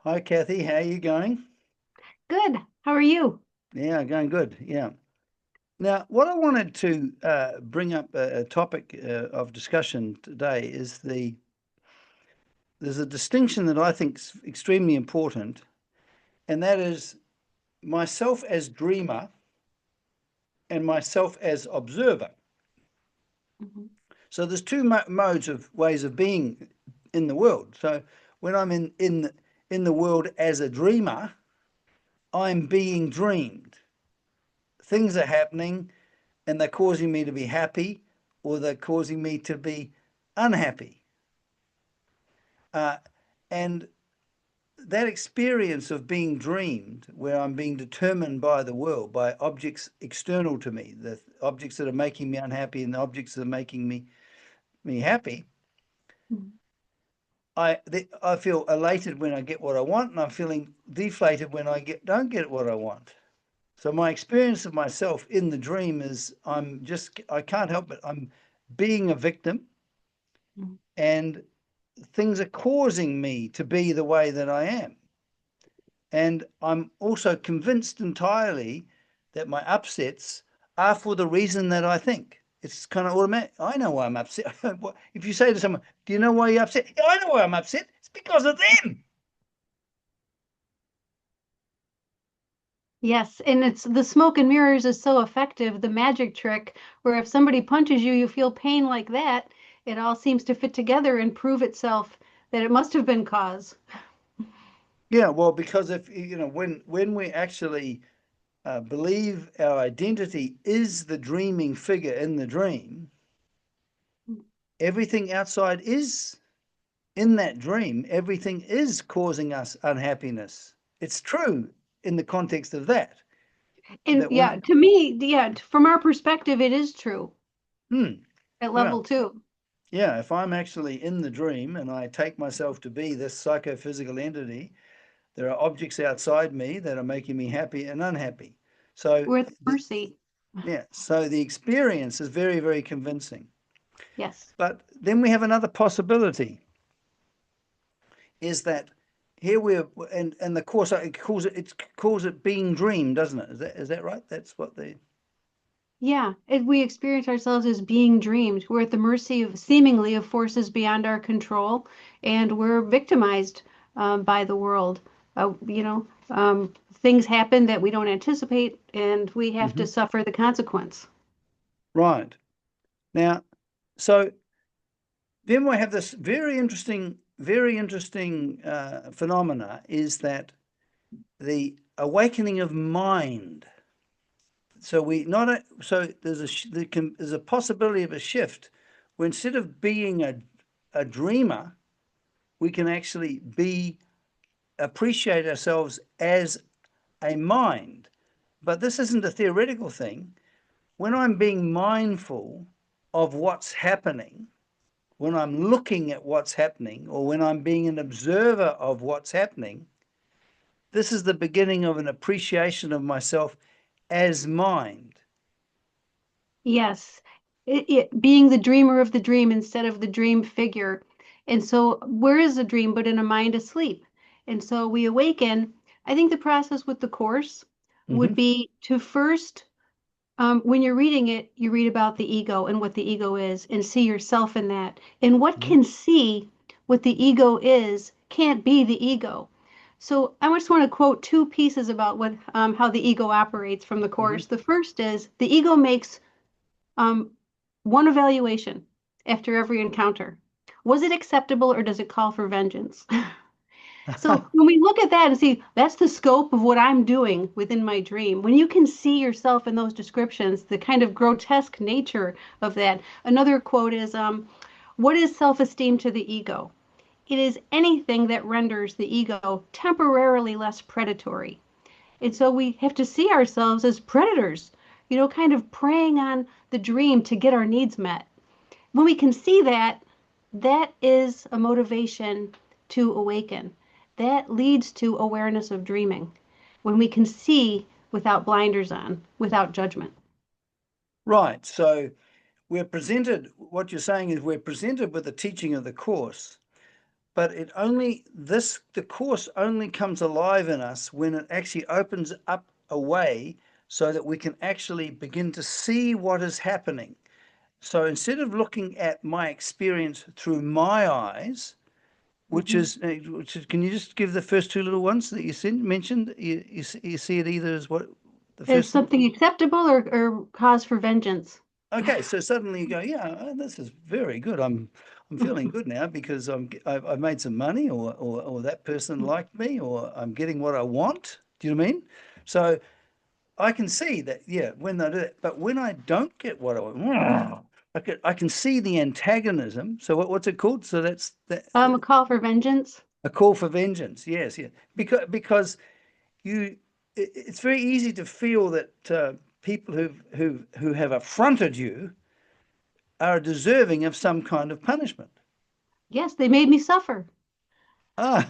Hi, Kathy. How are you going? Good. How are you? Yeah, going good. Yeah. Now, what I wanted to bring up a topic of discussion today is there's a distinction that I think is extremely important, and that is myself as dreamer and myself as observer. Mhm. So there's two modes of ways of being in the world. So when I'm in the world as a dreamer, I'm being dreamed. Things are happening and they're causing me to be happy or they're causing me to be unhappy. Uh, and that experience of being dreamed, where I'm being determined by the world, by objects external to me, the objects that are making me unhappy and the objects that are making me happy, Mhm. I feel elated when I get what I want, and I'm feeling deflated when don't get what I want. So my experience of myself in the dream is I can't help it. I'm being a victim Mhm. and things are causing me to be the way that I am. And I'm also convinced entirely that my upsets are for the reason that I think. It's kind of automatic. I know why I'm upset. If you say to someone, "Do you know why you're upset?" Yeah, I know why I'm upset. It's because of them. Yes, and it's the smoke and mirrors is so effective, the magic trick, where if somebody punches you, you feel pain like that, it all seems to fit together and prove itself that it must have been cause. Yeah, well, because if when we actually believe our identity is the dreaming figure in the dream, everything outside is in that dream, everything is causing us unhappiness. It's true in the context of that. And That yeah, when, to me, yeah, from our perspective, it is true hmm, at well, level two. yeah, if I'm actually in the dream and I take myself to be this psychophysical entity, there are objects outside me that are making me happy and unhappy. So, With the, mercy. yeah, so the experience is very, very convincing. Yes. But then we have another possibility is that here we're and the course it calls it being dreamed, doesn't it? Is that right? That's what the Yeah, we experience ourselves as being dreamed. We're at the mercy of seemingly of forces beyond our control, and we're victimized by the world. Things happen that we don't anticipate, and we have to Mhm. suffer the consequence. Right. Now, so then we have this very interesting phenomena is that the awakening of mind. So we not a, so there's a possibility of a shift where instead of being a dreamer, we can actually appreciate ourselves as a mind. But this isn't a theoretical thing. When I'm being mindful of what's happening, when I'm looking at what's happening, or when I'm being an observer of what's happening, this is the beginning of an appreciation of myself as mind. Yes, it being the dreamer of the dream instead of the dream figure. And so, where is a dream but in a mind asleep? And so we awaken. I think the process with the course would Mm-hmm. be to first when you're reading it, you read about the ego and what the ego is and see yourself in that. And what Mm-hmm. can see what the ego is can't be the ego. So I just want to quote two pieces about what how the ego operates from the Mm-hmm. course. The first is the ego makes um, one evaluation after every encounter. Was it acceptable or does it call for vengeance? So when we look at that and see that's the scope of what I'm doing within my dream, when you can see yourself in those descriptions, the kind of grotesque nature of that. Another quote is, "What is self-esteem to the ego? It is anything that renders the ego temporarily less predatory." And so we have to see ourselves as predators, kind of preying on the dream to get our needs met. When we can see that, that is a motivation to awaken. That leads to awareness of dreaming. When we can see without blinders on, without judgment. Right. So what you're saying is we're presented with the teaching of the Course, but the course only comes alive in us when it actually opens up a way so that we can actually begin to see what is happening. So instead of looking at my experience through my eyes, Hmm. can you just give the first two little ones that you mentioned? You see it either as what the Is first thing? something acceptable or cause for vengeance? Okay, so suddenly you go, yeah, this is very good. I'm feeling good now because I've made some money, or that person liked me, or I'm getting what I want. Do you know what I mean? So I can see that, yeah, when they do it. But when I don't get what I want, I can see the antagonism. So what's it called? So that's A call for vengeance. a call for vengeance. Yes, yeah. Because you, it's very easy to feel that people who have affronted you are deserving of some kind of punishment. Yes, they made me suffer. Ah,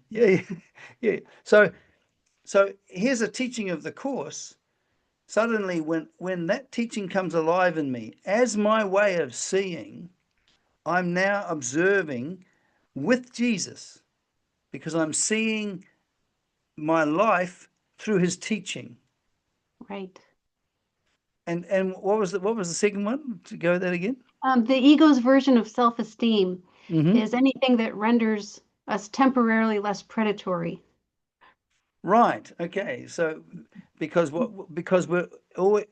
yeah, yeah. So here's a teaching of the course. Suddenly, when that teaching comes alive in me, as my way of seeing, I'm now observing with Jesus because I'm seeing my life through his teaching. Right. And what was the second one? To go that again? The ego's version of self-esteem Hmm. is anything that renders us temporarily less predatory. Right. Okay. So because we're always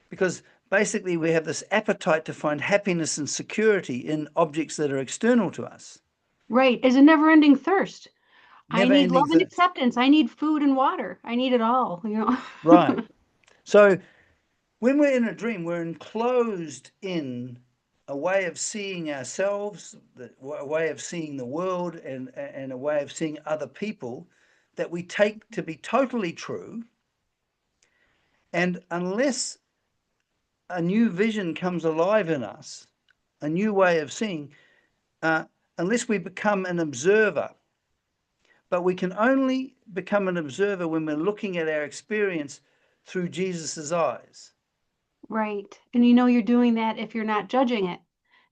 because basically we have this appetite to find happiness and security in objects that are external to us. Right. Is a never-ending thirst. I Never need ending love and thirst. acceptance. I need food and water. I need it all. Right. So when we're in a dream, we're enclosed in a way of seeing ourselves, a way of seeing the world, and a way of seeing other people that we take to be totally true. And unless a new vision comes alive in us, a new way of seeing, uh, unless we become an observer. But we can only become an observer when we're looking at our experience through Jesus's eyes. Right. And you're doing that if you're not judging it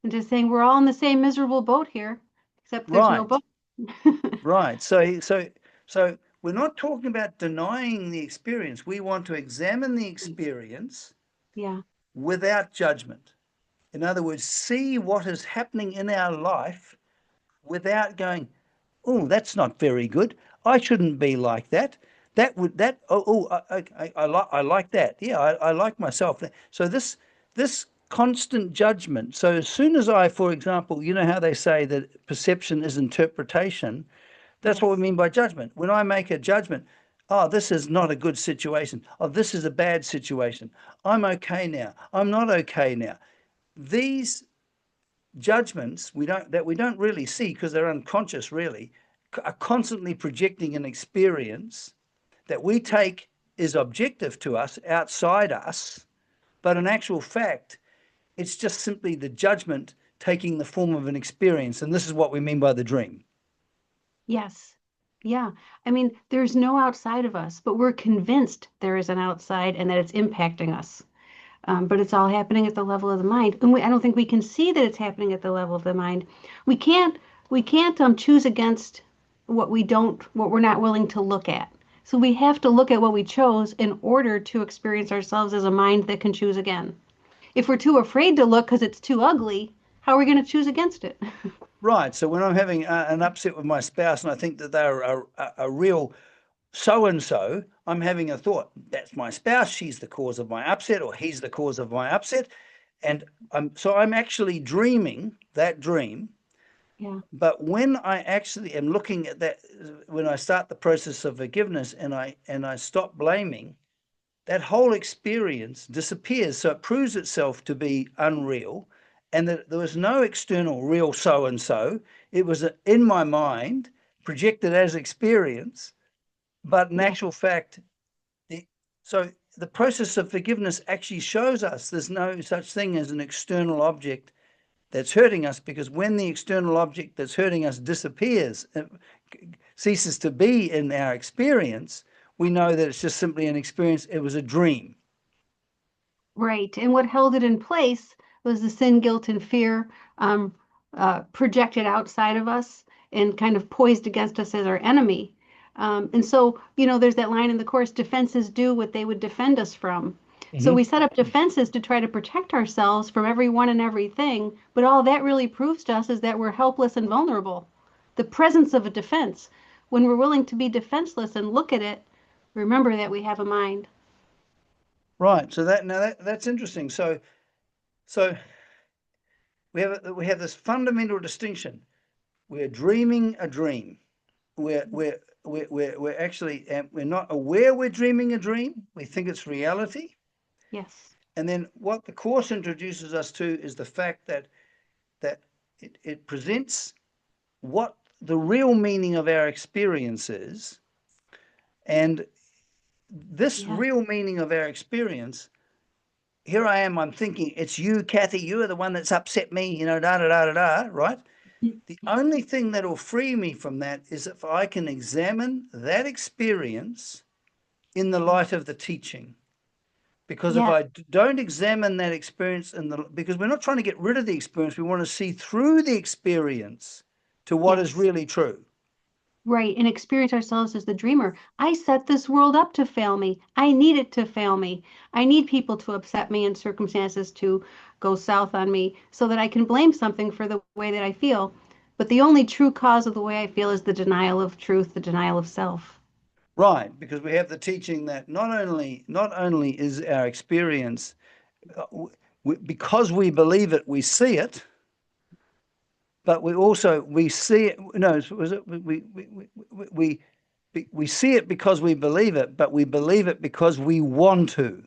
and just saying we're all in the same miserable boat here, except there's no Right, boat. right. So we're not talking about denying the experience. We want to examine the experience Yeah. without judgment. In other words, see what is happening in our life without going, oh, that's not very good. I shouldn't be like that. I like that. Yeah, I like myself. So this constant judgment. So as soon as I, for example, you know how they say that perception is interpretation. That's what we Yes. mean by judgment. When I make a judgment, oh, this is not a good situation. Oh, this is a bad situation. I'm okay now. I'm not okay now. These judgments we don't really see because they're unconscious really are constantly projecting an experience that we take is objective to us outside us, but in actual fact it's just simply the judgment taking the form of an experience, and this is what we mean by the dream. Yes. Yeah. I mean, there's no outside of us, but we're convinced there is an outside and that it's impacting us. But it's all happening at the level of the mind, and I don't think we can see that it's happening at the level of the mind. We can't choose against what we're not willing to look at. So we have to look at what we chose in order to experience ourselves as a mind that can choose again. If we're too afraid to look because it's too ugly, how are we going to choose against it? Right, so when I'm having an upset with my spouse and I think that they're a real so and so, I'm having a thought, that's my spouse, she's the cause of my upset, or he's the cause of my upset. And I'm actually dreaming that dream. Yeah. But when I actually am looking at that, when I start the process of forgiveness and I stop blaming, that whole experience disappears. So it proves itself to be unreal, and that there was no external real so and so. It was in my mind, projected as experience, but in Yeah. actual fact, the, so the process of forgiveness actually shows us there's no such thing as an external object that's hurting us, because when the external object that's hurting us disappears, ceases to be in our experience, we know that it's just simply an experience. It was a dream. Right. And what held it in place was the sin, guilt, and fear projected outside of us. and kind of poised against us as our enemy. And so, there's that line in the Course, defenses do what they would defend us from. So Hmm. we set up defenses to try to protect ourselves from everyone and everything, but all that really proves to us is that we're helpless and vulnerable. The presence of a defense, when we're willing to be defenseless and look at it, remember that we have a mind. Right. So that's interesting. So we have this fundamental distinction. We're dreaming a dream. We're actually we're not aware we're dreaming a dream. We think it's reality. Yes. And then what the Course introduces us to is the fact that it presents what the real meaning of our experience is. And this Yes. real meaning of our experience, here I am, I'm thinking, it's you, Kathy, you're the one that's upset me, da da da da da, right? The only thing that will free me from that is if I can examine that experience in the light of the teaching. Because if Yes. I don't examine that experience because we're not trying to get rid of the experience, we want to see through the experience to what is Yes. really true. Right. And experience ourselves as the dreamer. I set this world up to fail me. I need it to fail me. I need people to upset me and circumstances to go south on me so that I can blame something for the way that I feel. But the only true cause of the way I feel is the denial of truth, the denial of self. Right, because we have the teaching that not only is our experience because we believe it, we see it, but we see it. No, was it we see it because we believe it, but we believe it because we want to.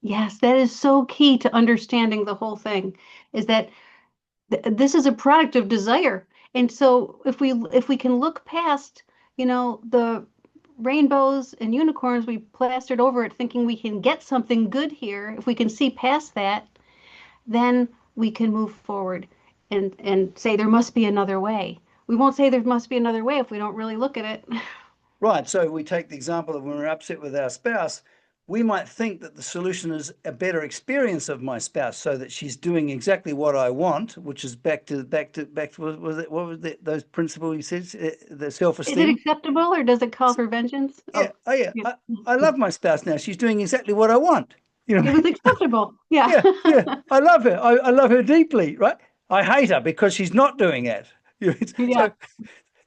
Yes, that is so key to understanding the whole thing, is that this is a product of desire. And so if we can look past, the rainbows and unicorns we plastered over it thinking we can get something good here, if we can see past that, then we can move forward and say there must be another way. We won't say there must be another way if we don't really look at it. Right. So we take the example of when we're upset with our spouse, we might think that the solution is a better experience of my spouse so that she's doing exactly what I want, which is back to what was it, those principles you said, the Is it self-esteem. acceptable or does it call for vengeance? Yeah. Oh, Oh yeah. yeah. I love my spouse now. She's doing exactly what I want. You know, It was acceptable. Yeah. yeah, yeah. I love her. I love her deeply, right? I hate her because she's not doing it. Yeah. So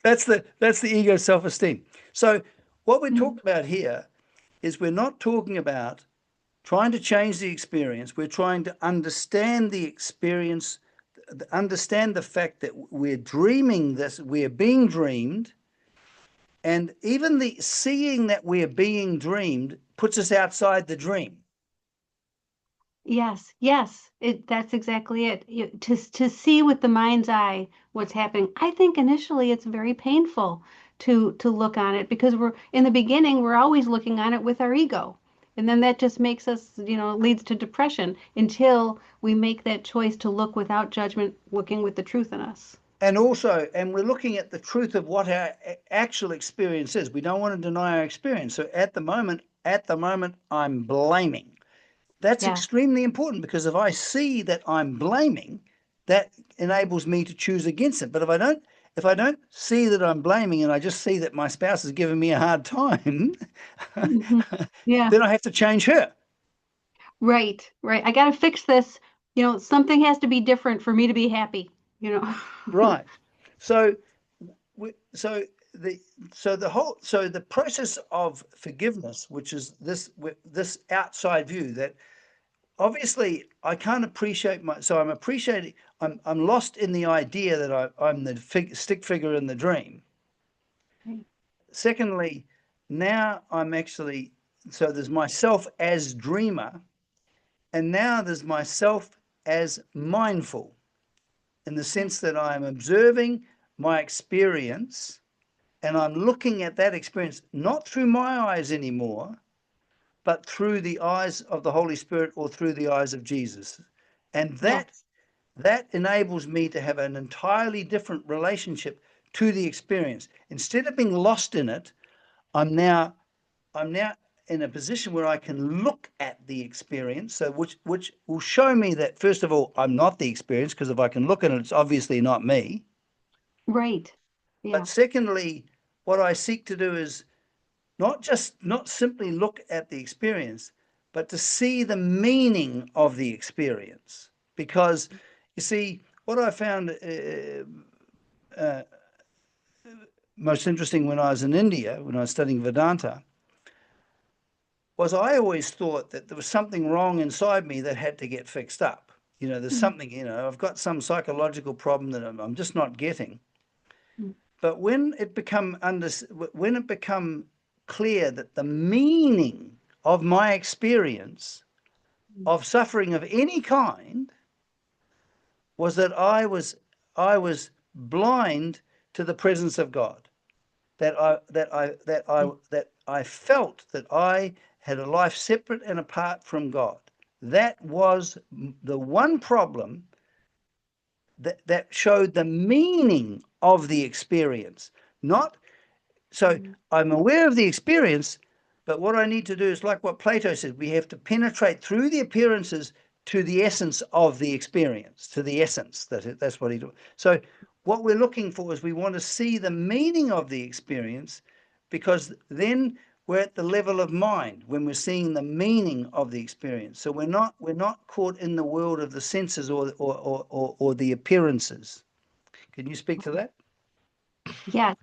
that's the ego self-esteem. So what we're Mhm. talking about here is we're not talking about trying to change the experience. We're trying to understand the experience, understand the fact that we're dreaming this, we're being dreamed, and even the seeing that we're being dreamed puts us outside the dream. Yes, yes, that's exactly it. To see with the mind's eye what's happening. I think initially it's very painful to look on it because we're in the beginning we're always looking on it with our ego. And then that just makes us, leads to depression until we make that choice to look without judgment, looking with the truth in us. And we're looking at the truth of what our actual experience is. We don't want to deny our experience. So at the moment, I'm blaming. That's Yeah. extremely important because if I see that I'm blaming, that enables me to choose against it. But if I don't see that I'm blaming and I just see that my spouse is giving me a hard time, Hmm. Yeah. then I have to change her. Right, right. I got to fix this. Something has to be different for me to be happy, you know. Right. So so the the process of forgiveness, which is this outside view that obviously I can't appreciate so I'm lost in the idea that I'm the stick figure in the dream. Secondly, now I'm actually, so there's myself as dreamer, and now there's myself as mindful in the Yes. sense that I'm observing my experience and I'm looking at that experience not through my eyes anymore, but through the eyes of the Holy Spirit or through the eyes of Jesus. And that Yes. that enables me to have an entirely different relationship to the experience. Instead of being lost in it, I'm now in a position where I can look at the experience, so which will show me that first of all, I'm not the experience, because if I can look at it, it's obviously not me. Right. Yeah. But secondly, what I seek to do is not simply look at the experience, but to see the meaning of the experience. Because you see, what I found most interesting when I was in India, when I was studying Vedanta, was I always thought that there was something wrong inside me that had to get fixed up. There's Mhm. something, I've got some psychological problem that I'm just not getting. Mhm. But when it become clear that the meaning of my experience of suffering of any kind was that I was blind to the presence of God. That I felt that I had a life separate and apart from God. That was the one problem that showed the meaning of the experience. Not so Mhm. I'm aware of the experience, but what I need to do is like what Plato said, we have to penetrate through the appearances to the essence of the experience, to the essence. That's what he do. So what we're looking for is we want to see the meaning of the experience, because then we're at the level of mind when we're seeing the meaning of the experience. So we're not caught in the world of the senses or the appearances. Can you speak to that? Yes.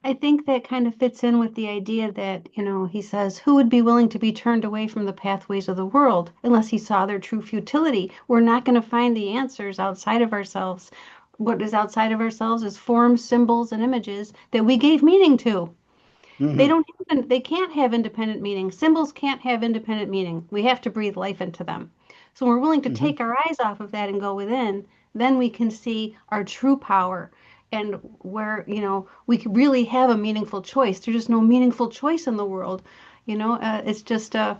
I think that kind of fits in with the idea that, he says, who would be willing to be turned away from the pathways of the world unless he saw their true futility? We're not going to find the answers outside of ourselves. What is outside of ourselves is forms, symbols, and images that we gave meaning to. They Mm-hmm. don't they can't have independent meaning. Symbols can't have independent meaning. We have to breathe life into them. So when we're willing to Mm-hmm. take our eyes off of that and go within, then we can see our true power and where, we could really have a meaningful choice. There's just no meaningful choice in the world. It's just a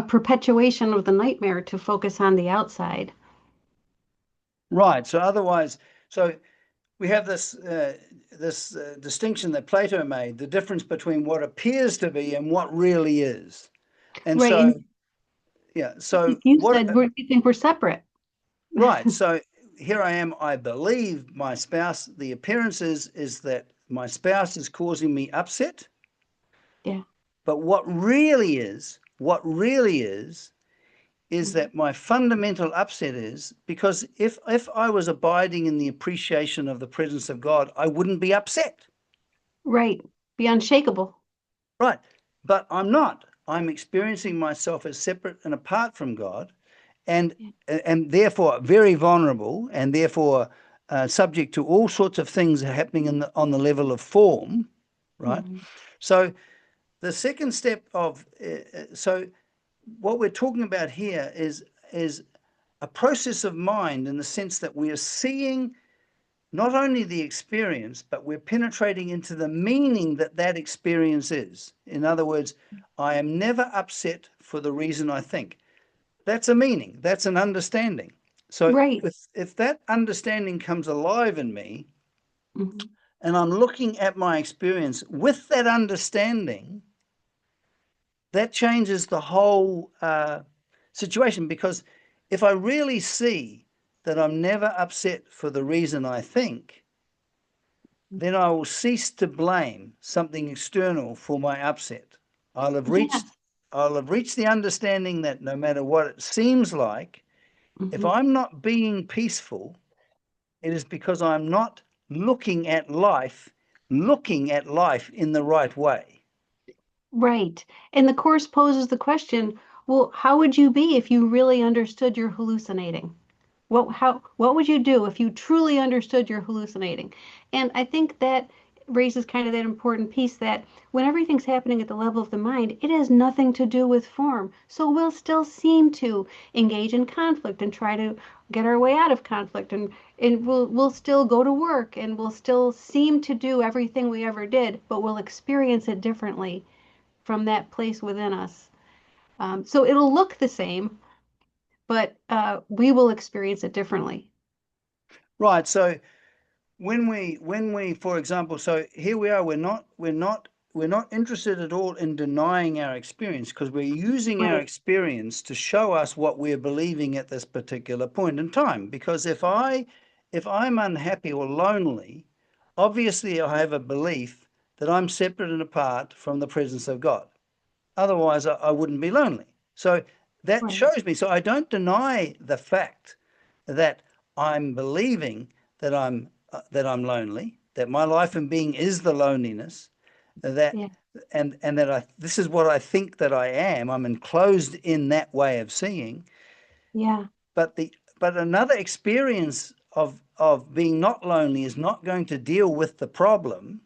perpetuation of the nightmare to focus on the outside. Right. So we have this distinction that Plato made, the difference between what appears to be and what really is. And Right. so, And yeah. So you what? said we think we're separate. Right. So here I am. I believe my spouse. The appearance is that my spouse is causing me upset. Yeah. But what really is Mhm. that my fundamental upset is because if I was abiding in the appreciation of the presence of God, I wouldn't be upset. Right. Be unshakable. Right. But I'm not. I'm experiencing myself as separate and apart from God, and Yeah. and therefore very vulnerable, and therefore subject to all sorts of things happening on the level of form. Right. Mhm. So the second step of so what we're talking about here is a process of mind, in the sense that we are seeing not only the experience, but we're penetrating into the meaning that that experience is. In other words, I am never upset for the reason I think. That's a meaning, that's an understanding. So Right. if that understanding comes alive in me, Mhm. and I'm looking at my experience with that understanding, that changes the whole situation. Because if I really see that I'm never upset for the reason I think, then I will cease to blame something external for my upset. I'll have reached Yes. I'll have reached the understanding that no matter what it seems like, if Mhm. I'm not being peaceful, it is because I'm not looking at life in the right way. Right. And the course poses the question, well, how would you be if you really understood you're hallucinating? What would you do if you truly understood you're hallucinating? And I think that raises kind of that important piece that when everything's happening at the level of the mind, it has nothing to do with form. So we'll still seem to engage in conflict and try to get our way out of conflict, and we'll still go to work and we'll still seem to do everything we ever did, but we'll experience it differently from that place within us. So it'll look the same, but we will experience it differently. Right. So when we for example, so here we are, we're not interested at all in denying our experience, because we're using our Right. experience to show us what we're believing at this particular point in time. Because if I'm unhappy or lonely, obviously I have a belief that I'm separate and apart from the presence of God. Otherwise, I wouldn't be lonely. So that Right. shows me. So I don't deny the fact that I'm believing that I'm lonely, that my life and being is the loneliness, that Yeah. and that this is what I think that I am. I'm enclosed in that way of seeing. Yeah. But another experience of being not lonely is not going to deal with the problem,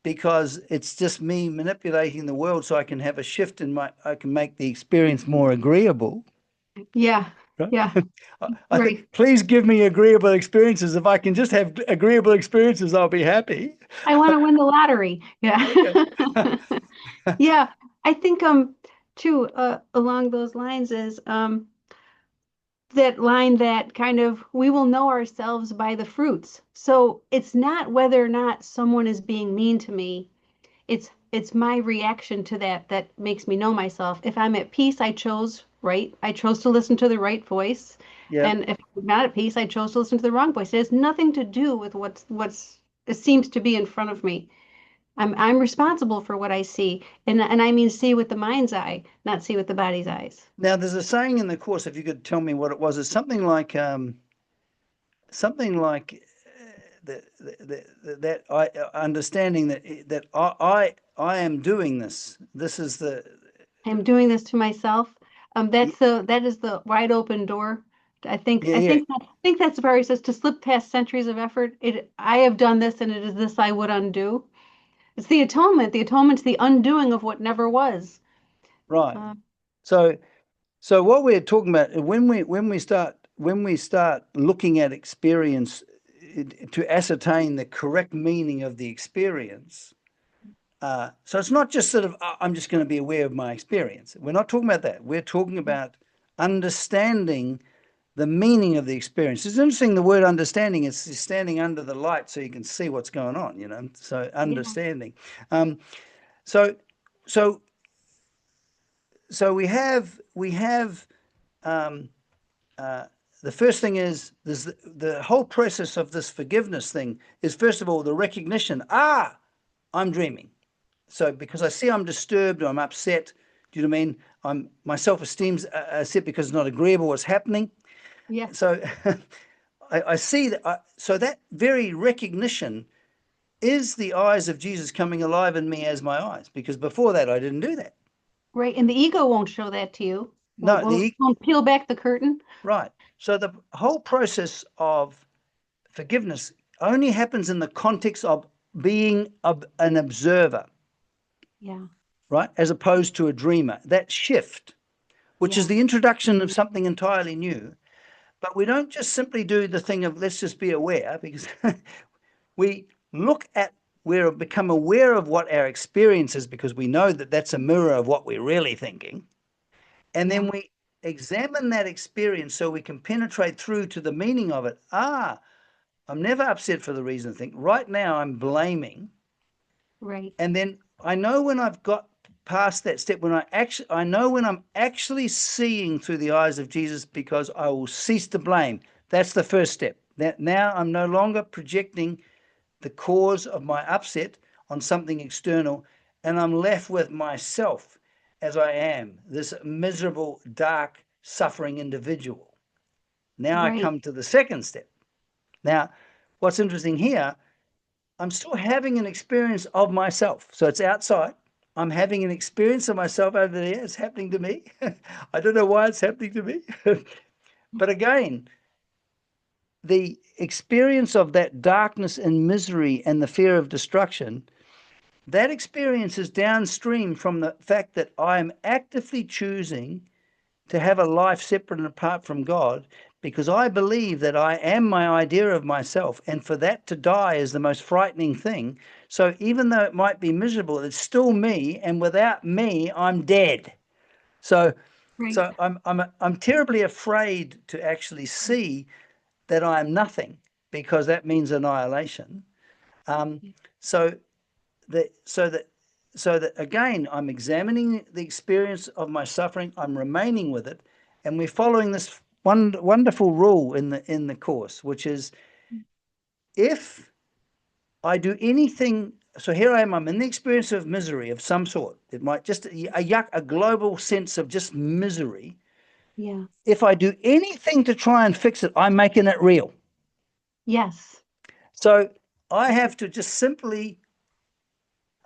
because it's just me manipulating the world so I can have a shift in I can make the experience more agreeable. Yeah. Right? Yeah. I think, Right. please give me agreeable experiences. If I can just have agreeable experiences, I'll be happy. I want to win the lottery. Okay. Yeah. Yeah. I think too along those lines is that line that kind of we will know ourselves by the fruits. So it's not whether or not someone is being mean to me. It's my reaction to that that makes me know myself. If I'm at peace, I chose right. I chose to listen to the right voice. Yeah. And if I'm not at peace, I chose to listen to the wrong voice. It has nothing to do with what's it seems to be in front of me. I'm responsible for what I see. And I mean see with the mind's eye, not see with the body's eyes. Now, there's a saying in the course, if you could tell me what it was, it's something like that I understanding that I am doing this. This is the I'm doing this to myself. That is the wide open door. yeah, yeah, I think that's where he says to slip past centuries of effort. I have done this, and it is this I would undo. It's the atonement. The atonement's the undoing of what never was. right. Uh, So what we're talking about when we start looking at experience to ascertain the correct meaning of the experience. So it's not just sort of I'm just going to be aware of my experience. We're not talking about that. We're talking about understanding the meaning of the experience. It's interesting, the word understanding is standing under the light so you can see what's going on, So yeah, understanding. Um, so so so we have um, uh, the first thing is there's the whole process of this forgiveness thing is, first of all, the recognition, I'm dreaming. So because I see I'm disturbed or I'm upset, do you know what I mean? My self-esteem's upset because it's not agreeable what's happening. yeah, So I see that. So that very recognition is the eyes of Jesus coming alive in me as my eyes, because before that I didn't do that. right. And the ego won't show that to you. No, Won't peel back the curtain. right. So the whole process of forgiveness only happens in the context of being an observer, Yeah, right? As opposed to a dreamer. That shift, which is yeah, the introduction of something entirely new. But we don't just simply do the thing of let's just be aware, because we look at, we become aware of what our experience is because we know that that's a mirror of what we're really thinking. And then yeah, we examine that experience so we can penetrate through to the meaning of it. I'm never upset for the reason I think. Right now, I'm blaming. right, And then I know when I've got past that step, I know when I'm actually seeing through the eyes of Jesus, because I will cease to blame. That's the first step. That now I'm no longer projecting the cause of my upset on something external, and I'm left with myself as I am, this miserable, dark, suffering individual. Now I right, come to the second step. Now, what's interesting here, I'm still having an experience of myself. So it's outside. I'm having an experience of myself over there. It's happening to me. I don't know why it's happening to me. But again, the experience of that darkness and misery and the fear of destruction, that experience is downstream from the fact that I am actively choosing to have a life separate and apart from God, because I believe that I am my idea of myself, and for that to die is the most frightening thing. So even though it might be miserable, it's still me, and without me, I'm dead. So right, I'm terribly afraid to actually see that I am nothing, because that means annihilation. Um, so that so that so that again, I'm examining the experience of my suffering, I'm remaining with it, and we're following this wonderful rule in the course, which is, if I do anything. So here I am. I'm in the experience of misery of some sort. It might just a global sense of just misery. Yeah. If I do anything to try and fix it, I'm making it real. Yes. So I have to just simply,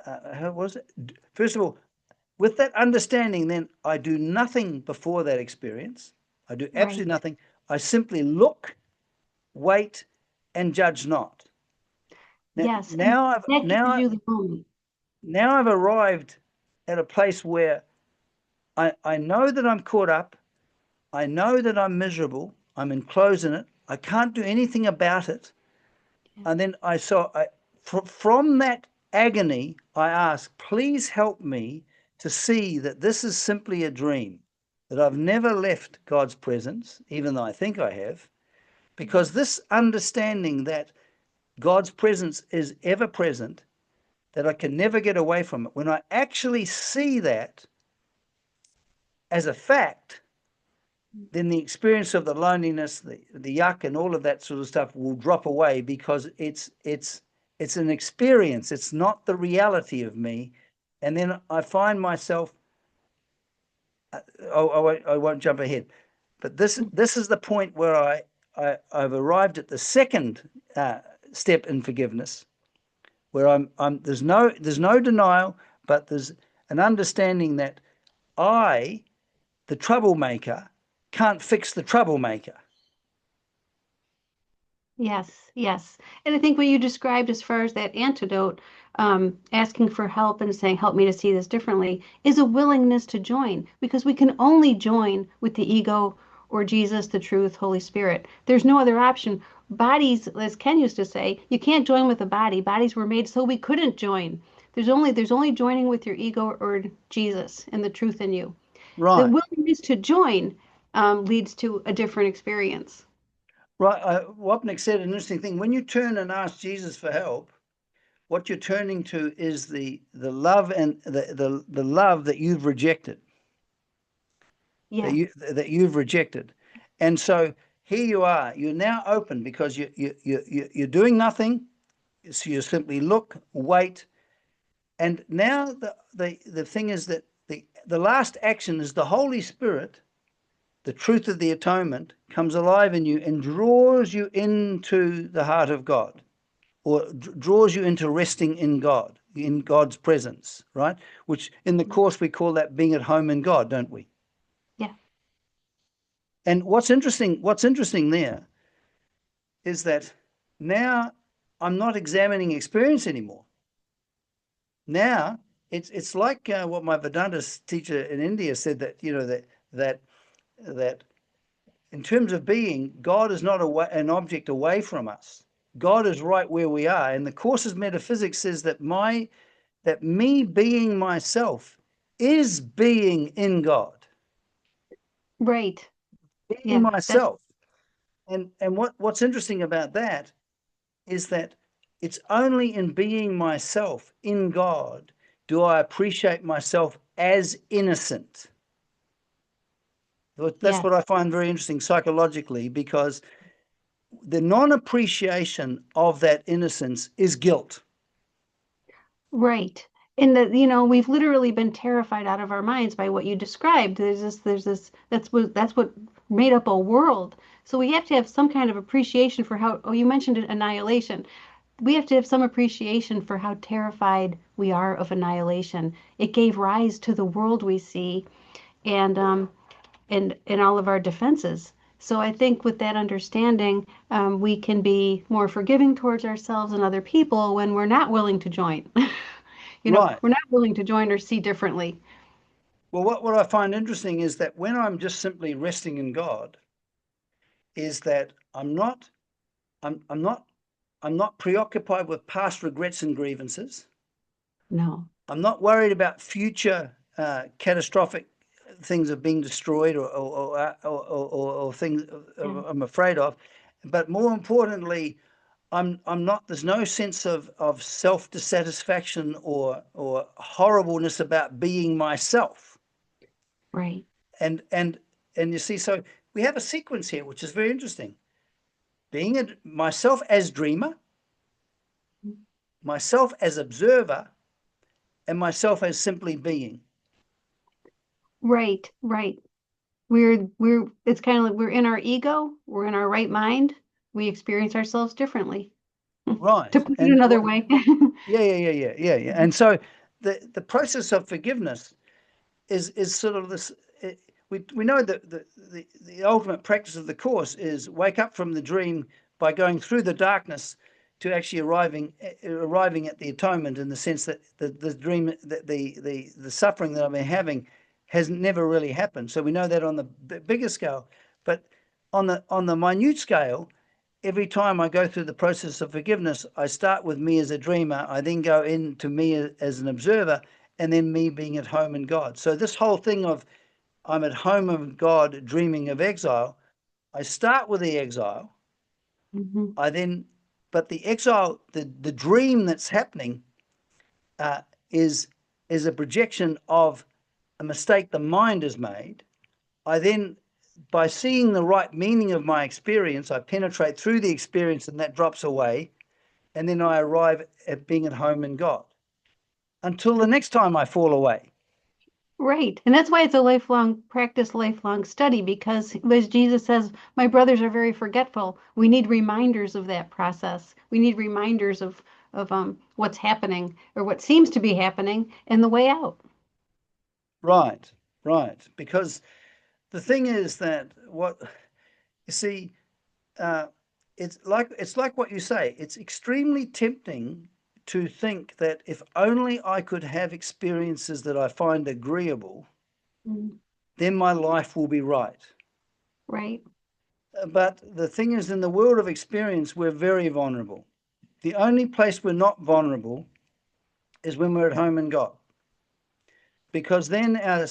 how was it? First of all, with that understanding, then I do nothing before that experience. I do Right. absolutely nothing. I simply look, wait, and judge not. Now, Yes. And now I've that gives now you the moment. now I've arrived at a place where I know that I'm caught up. I know that I'm miserable. I'm enclosed in it. I can't do anything about it. Yeah. And then from that agony, I ask, please help me to see that this is simply a dream, that I've never left God's presence, even though I think I have, because this understanding that God's presence is ever present, that I can never get away from it, when I actually see that as a fact, then the experience of the loneliness, the yuck, and all of that sort of stuff will drop away because it's an experience. It's not the reality of me, and then I find myself. I won't jump ahead, but this is the point where I've arrived at the second step in forgiveness, where I'm there's no denial, but there's an understanding that I, the troublemaker, can't fix the troublemaker. Yes, yes. And I think what you described as far as that antidote, asking for help and saying, help me to see this differently, is a willingness to join because we can only join with the ego or Jesus, the truth, Holy Spirit. There's no other option. Bodies, as Ken used to say, you can't join with a body. Bodies were made so we couldn't join. There's only joining with your ego or Jesus and the truth in you. The Right. willingness to join leads to a different experience. Right. Wapnick said an interesting thing. When you turn and ask Jesus for help, what you're turning to is the love and the love that you've rejected, Yeah, that you've rejected, and so here you are. You're now open because you're doing nothing. So you simply look, wait, and now the thing is that the last action is the Holy Spirit. The truth of the atonement comes alive in you and draws you into the heart of God, or draws you into resting in God, in God's presence, right? Which in the course we call that being at home in God, don't we? yeah, And what's interesting there is that now I'm not examining experience anymore. Now it's like what my Vedanta teacher in India said, that that that in terms of being, God is not an object away from us. God is right where we are. And the Course's metaphysics says that me being myself is being in God, right. being Yeah, that's myself. And what's interesting about that is that it's only in being myself in God do I appreciate myself as innocent. That's yeah, what I find very interesting psychologically, because the non-appreciation of that innocence is guilt. right. And we've literally been terrified out of our minds by what you described. There's this, that's what made up a world. So we have to have some kind of appreciation for how, oh, you mentioned it, annihilation. We have to have some appreciation for how terrified we are of annihilation. It gave rise to the world we see, and in all of our defenses. So I think with that understanding, we can be more forgiving towards ourselves and other people when we're not willing to join. Right. We're not willing to join or see differently. Well, what I find interesting is that when I'm just simply resting in God, is that I'm not I'm not preoccupied with past regrets and grievances. No. I'm not worried about future catastrophic things of being destroyed, or things Yeah. I'm afraid of. But more importantly, I'm not. There's no sense of self dissatisfaction or horribleness about being myself. Right. And you see, so we have a sequence here, which is very interesting. Being myself as dreamer, myself as observer and myself as simply being. Right, right. We're it's kind of like we're in our ego, we're in our right mind, we experience ourselves differently. To Right. put it And another way. yeah. And so the process of forgiveness is sort of this. We know that the ultimate practice of the course is wake up from the dream by going through the darkness to actually arriving at the atonement, in the sense that the dream, that the suffering that I've been having has never really happened. So we know that on the bigger scale, but on the minute scale, every time I go through the process of forgiveness, I start with me as a dreamer. I then go into me as an observer, and then me being at home in God. So this whole thing of I'm at home in God, dreaming of exile, I start with the exile. Mhm. I then, but the exile, the dream that's happening, uh, is is a projection of a mistake the mind has made. I then, by seeing the right meaning of my experience, I penetrate through the experience, and that drops away, and then I arrive at being at home in God until the next time I fall away. Right. And that's why it's a lifelong practice, lifelong study, because as Jesus says, my brothers are very forgetful. We need reminders of that process. We need reminders of what's happening or what seems to be happening and the way out. Right, right. Because the thing is that what you see, uh, it's like what you say. It's extremely tempting to think that if only I could have experiences that I find agreeable, Mm. then my life will be right. Right. But the thing is, in the world of experience, we're very vulnerable. The only place we're not vulnerable is when we're at home in God, because then our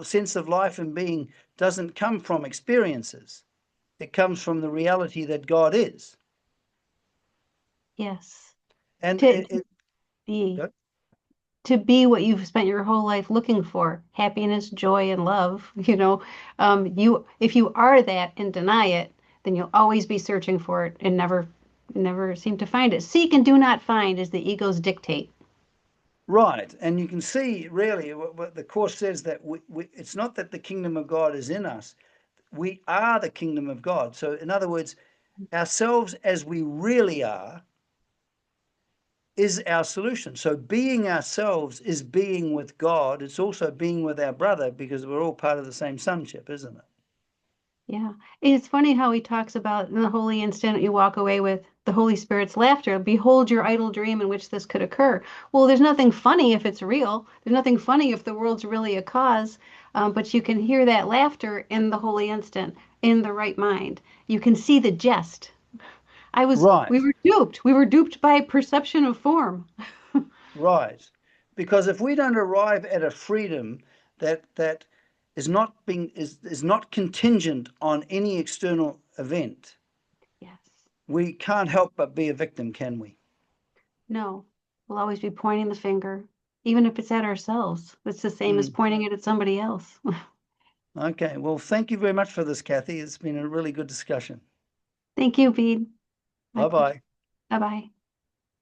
sense of life and being doesn't come from experiences. It comes from the reality that God is. Yes. And To be Go. to be what you've spent your whole life looking for, happiness, joy, and love. You if you are that and deny it, then you'll always be searching for it and never seem to find it. Seek and do not find is the ego's dictate. Right. And you can see really what the Course says, that it's not that the kingdom of God is in us, we are the kingdom of God. So, in other words, ourselves as we really are is our solution. So, being ourselves is being with God. It's also being with our brother, because we're all part of the same sonship, isn't it? Yeah. It's funny how he talks about in the holy instant you walk away with the Holy Spirit's laughter. Behold your idle dream in which this could occur. Well, there's nothing funny if it's real. There's nothing funny if the world's really a cause. But you can hear that laughter in the holy instant, in the right mind. You can see the jest. We Right. were duped. We were duped by perception of form. Right. Because if we don't arrive at a freedom that is not contingent on any external event, Yes. we can't help but be a victim, can we? No. We'll always be pointing the finger, even if it's at ourselves. It's the same as Mm. pointing it at somebody else. Okay. Well, thank you very much for this, Kathy. It's been a really good discussion. Thank you, Bede. My Bye pleasure. bye. Bye bye.